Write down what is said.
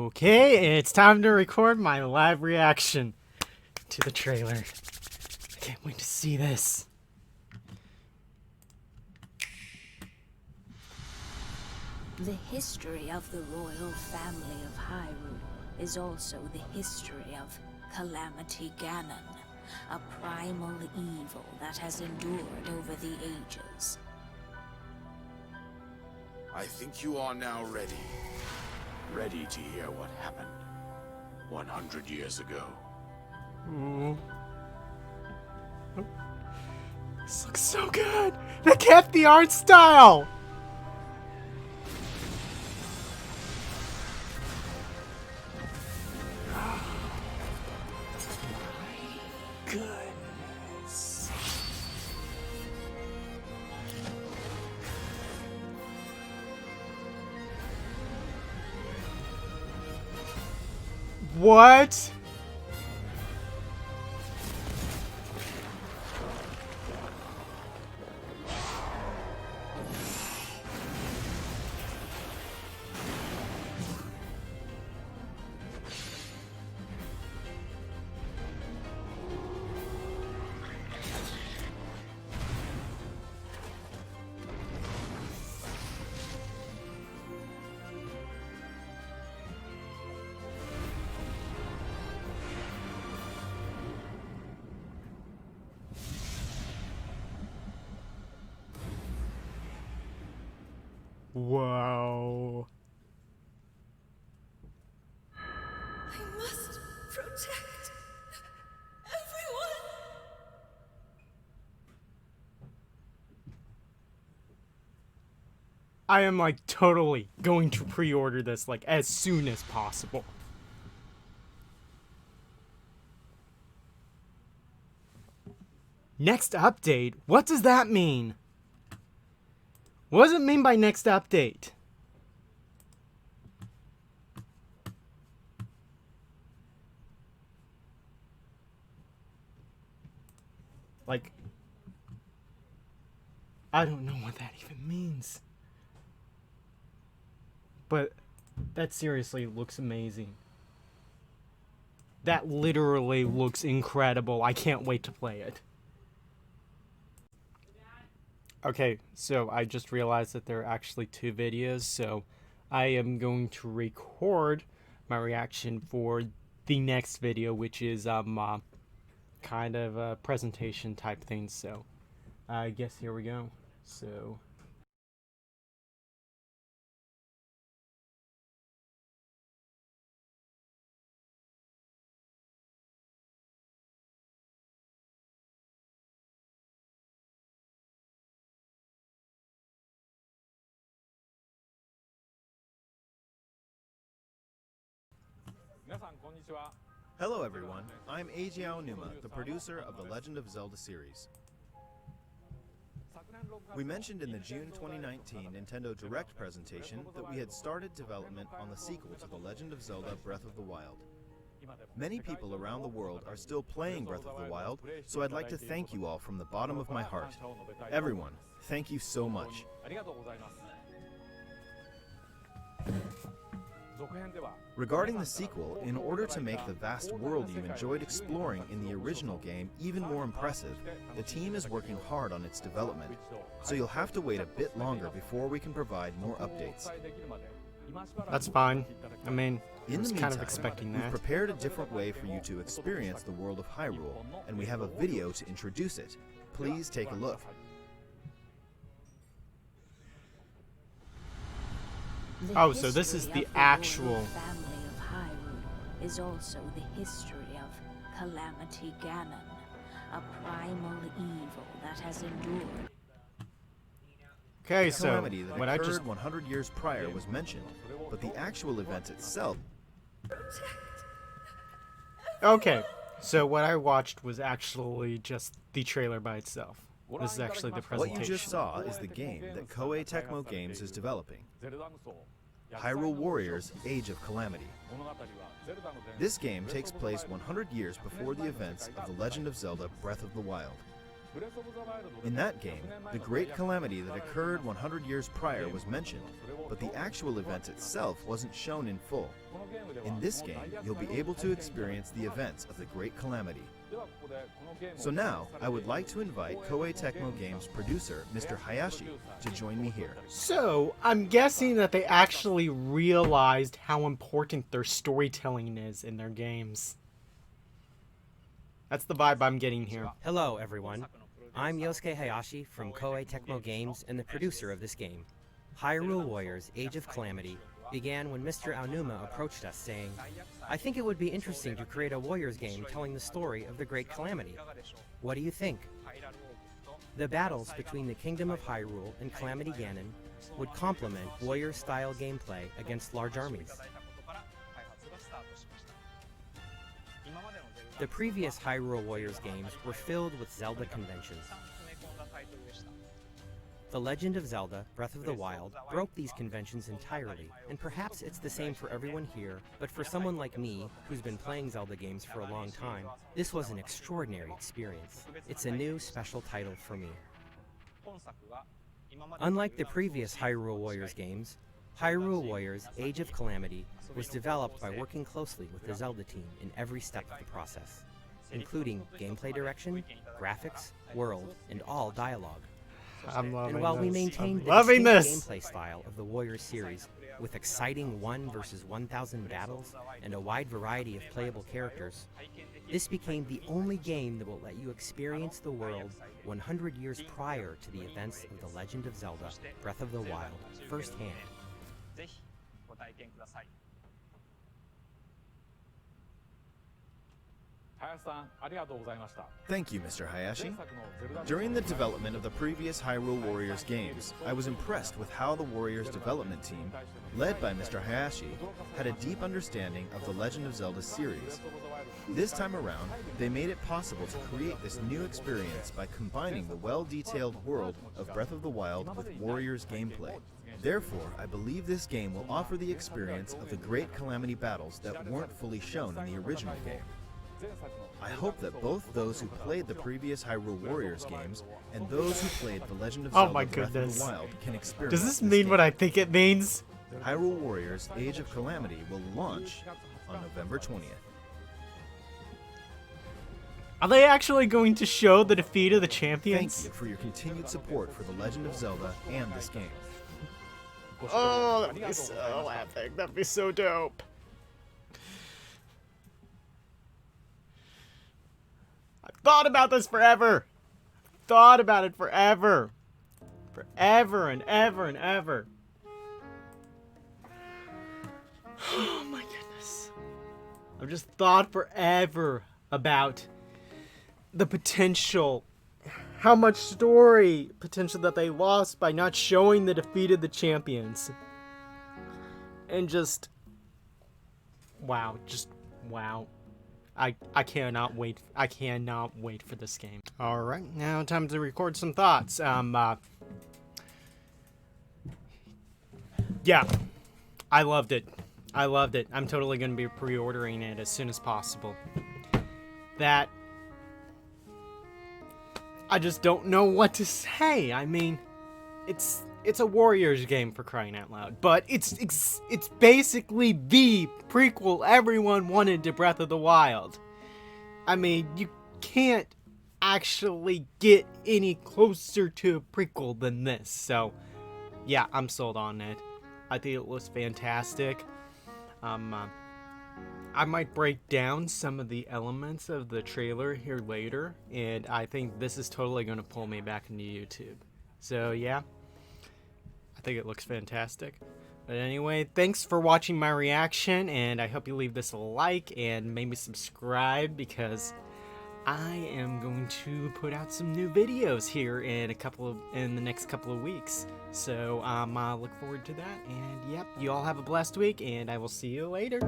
Okay, it's time to record my live reaction to the trailer. I can't wait to see this. The history of the royal family of Hyrule is also the history of Calamity Ganon, a primal evil that has endured over the ages. I think you are now ready. Ready to hear what happened 100 years ago. Ooh. Oh. This looks so good! They kept the art style! Goodness. What? Wow. I must protect everyone. I am like totally going to pre-order this like as soon as possible. Next update? What does that mean? What does it mean by next update? Like, I don't know what that even means. But that seriously looks amazing. That literally looks incredible. I can't wait to play it. Okay, so I just realized that there are actually two videos, so I am going to record my reaction for the next video, which is kind of a presentation type thing, so I guess here we go. So Hello everyone, I'm Eiji Aonuma, the producer of the Legend of Zelda series. We mentioned in the June 2019 Nintendo Direct presentation that we had started development on the sequel to The Legend of Zelda Breath of the Wild. Many people around the world are still playing Breath of the Wild, so I'd like to thank you all from the bottom of my heart. Everyone, thank you so much. Regarding the sequel, in order to make the vast world you enjoyed exploring in the original game even more impressive, the team is working hard on its development, so you'll have to wait a bit longer before we can provide more updates. that's fine. I mean, I In was the kind of meantime, expecting we've that. prepared a different way for you to experience the world of Hyrule, and we have a video to introduce it. Please take a look. Oh, so this is the actual family of Hyrule is also the history of Calamity Ganon, a primal evil that has endured. Okay, The so calamity that what I occurred just 100 years prior was mentioned, but the actual event itself... Okay, so what I watched was actually just the trailer by itself. This is actually the What presentation. you just saw is the game that Koei Tecmo Games is developing. Hyrule Warriors: Age of Calamity. This game takes place 100 years before the events of The Legend of Zelda Breath of the Wild. In that game, the Great Calamity that occurred 100 years prior was mentioned, but the actual event itself wasn't shown in full. In this game, you'll be able to experience the events of the Great Calamity. So now, I would like to invite Koei Tecmo Games producer, Mr. Hayashi, to join me here. So, I'm guessing that they actually realized how important their storytelling is in their games. That's the vibe I'm getting here. Hello, everyone. I'm Yosuke Hayashi from Koei Tecmo Games and the producer of this game. Hyrule Warriors Age of Calamity began when Mr. Aonuma approached us saying, "I think it would be interesting to create a Warriors game telling the story of the Great Calamity. What do you think?" The battles between the Kingdom of Hyrule and Calamity Ganon would complement Warrior-style gameplay against large armies. The previous Hyrule Warriors games were filled with Zelda conventions. The Legend of Zelda Breath of the Wild broke these conventions entirely, and perhaps it's the same for everyone here, but for someone like me, who's been playing Zelda games for a long time, this was an extraordinary experience. It's a new, special title for me. Unlike the previous Hyrule Warriors games, Hyrule Warriors Age of Calamity was developed by working closely with the Zelda team in every step of the process, including gameplay direction, graphics, world, and all dialogue. I'm loving And while we this. maintained I'm the loving distinct this. gameplay style of the Warriors series, with exciting 1 versus 1,000 battles and a wide variety of playable characters, this became the only game that will let you experience the world 100 years prior to the events of The Legend of Zelda Breath of the Wild firsthand. Thank you, Mr. Hayashi. During the development of the previous Hyrule Warriors games, I was impressed with how the Warriors development team, led by Mr. Hayashi, had a deep understanding of the Legend of Zelda series. This time around, they made it possible to create this new experience by combining the well-detailed world of Breath of the Wild with Warriors gameplay. Therefore, I believe this game will offer the experience of the Great Calamity battles that weren't fully shown in the original game. I hope that both those who played the previous Hyrule Warriors games and those who played The Legend of Oh Zelda my Breath of goodness. the Wild can experience Does this mean game. what I think it means? Hyrule Warriors Age of Calamity will launch on November 20th. Are they actually going to show the defeat of the Thank champions? you for your continued support for The Legend of Zelda and this game. Oh, that'd be so epic. That'd be so dope. I've thought about this forever. Thought about it forever. Forever and ever and ever. Oh my goodness. I've just thought forever about the potential, how much story potential that they lost by not showing the defeat of the champions. And just, wow, I cannot wait. I cannot wait for this game. All right, now time to record some thoughts. Yeah, I loved it. I loved it. I'm totally going to be pre-ordering it as soon as possible. That, I just don't know what to say. I mean, it's a Warriors game, for crying out loud, but it's basically the prequel everyone wanted to Breath of the Wild. I mean, you can't actually get any closer to a prequel than this. So, yeah, I'm sold on it. I think it looks fantastic. I might break down some of the elements of the trailer here later, and I think this is totally going to pull me back into YouTube. So, yeah, I think it looks fantastic. But anyway, thanks for watching my reaction, and I hope you leave this a like and maybe subscribe, because I am going to put out some new videos here in the next couple of weeks. So look forward to that, and yep, you all have a blessed week, and I will see you later.